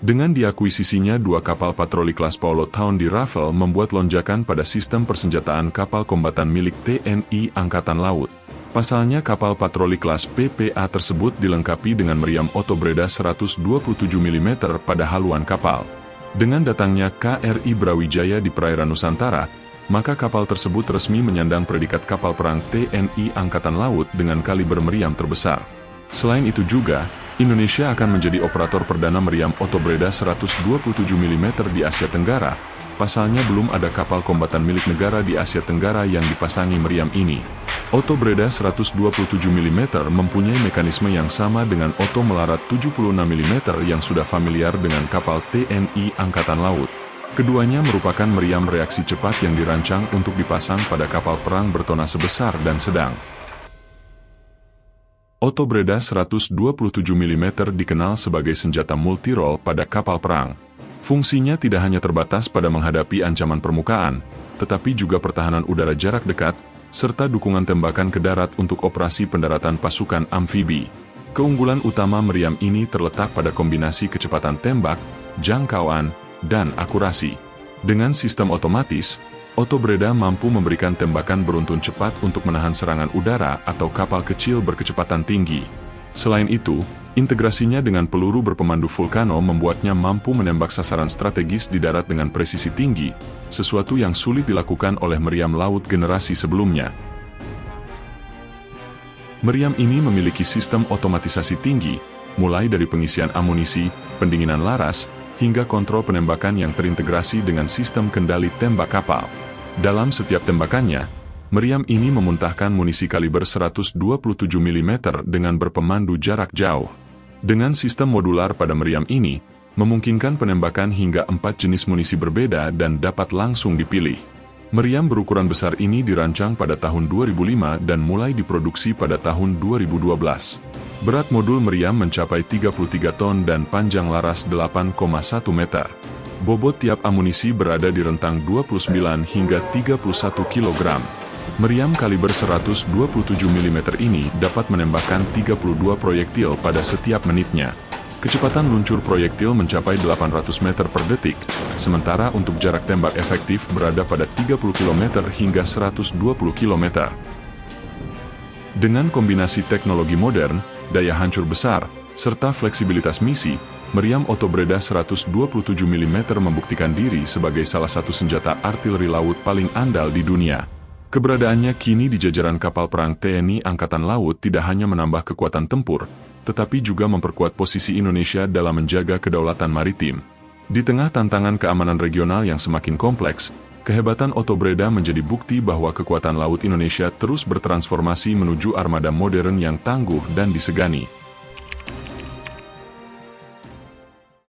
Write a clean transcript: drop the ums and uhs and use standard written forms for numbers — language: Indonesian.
Dengan diakuisisinya dua kapal patroli kelas Paulo Town di Ravel membuat lonjakan pada sistem persenjataan kapal kombatan milik TNI Angkatan Laut. Pasalnya kapal patroli kelas PPA tersebut dilengkapi dengan meriam Otobreda 127 mm pada haluan kapal. Dengan datangnya KRI Brawijaya di perairan Nusantara, maka kapal tersebut resmi menyandang predikat kapal perang TNI Angkatan Laut dengan kaliber meriam terbesar. Selain itu juga, Indonesia akan menjadi operator perdana meriam Otobreda 127 mm di Asia Tenggara. Pasalnya belum ada kapal kombatan milik negara di Asia Tenggara yang dipasangi meriam ini. Otobreda 127 mm mempunyai mekanisme yang sama dengan Oto Melarat 76 mm yang sudah familiar dengan kapal TNI Angkatan Laut. Keduanya merupakan meriam reaksi cepat yang dirancang untuk dipasang pada kapal perang bertonase besar dan sedang. Otobreda 127 mm dikenal sebagai senjata multirole pada kapal perang. Fungsinya tidak hanya terbatas pada menghadapi ancaman permukaan, tetapi juga pertahanan udara jarak dekat, serta dukungan tembakan ke darat untuk operasi pendaratan pasukan amfibi. Keunggulan utama meriam ini terletak pada kombinasi kecepatan tembak, jangkauan, dan akurasi. Dengan sistem otomatis, Otobreda mampu memberikan tembakan beruntun cepat untuk menahan serangan udara atau kapal kecil berkecepatan tinggi. Selain itu, integrasinya dengan peluru berpemandu Vulcano membuatnya mampu menembak sasaran strategis di darat dengan presisi tinggi, sesuatu yang sulit dilakukan oleh meriam laut generasi sebelumnya. Meriam ini memiliki sistem otomatisasi tinggi, mulai dari pengisian amunisi, pendinginan laras, hingga kontrol penembakan yang terintegrasi dengan sistem kendali tembak kapal. Dalam setiap tembakannya, meriam ini memuntahkan munisi kaliber 127 mm dengan berpemandu jarak jauh. Dengan sistem modular pada meriam ini, memungkinkan penembakan hingga 4 jenis munisi berbeda dan dapat langsung dipilih. Meriam berukuran besar ini dirancang pada tahun 2005 dan mulai diproduksi pada tahun 2012. Berat modul meriam mencapai 33 ton dan panjang laras 8,1 meter. Bobot tiap amunisi berada di rentang 29 hingga 31 kg. Meriam kaliber 127 mm ini dapat menembakkan 32 proyektil pada setiap menitnya. Kecepatan luncur proyektil mencapai 800 meter per detik, sementara untuk jarak tembak efektif berada pada 30 km hingga 120 km. Dengan kombinasi teknologi modern, daya hancur besar, serta fleksibilitas misi, meriam Otobreda 127 mm membuktikan diri sebagai salah satu senjata artileri laut paling andal di dunia. Keberadaannya kini di jajaran kapal perang TNI Angkatan Laut tidak hanya menambah kekuatan tempur, tetapi juga memperkuat posisi Indonesia dalam menjaga kedaulatan maritim. Di tengah tantangan keamanan regional yang semakin kompleks, kehebatan Otobreda menjadi bukti bahwa kekuatan laut Indonesia terus bertransformasi menuju armada modern yang tangguh dan disegani.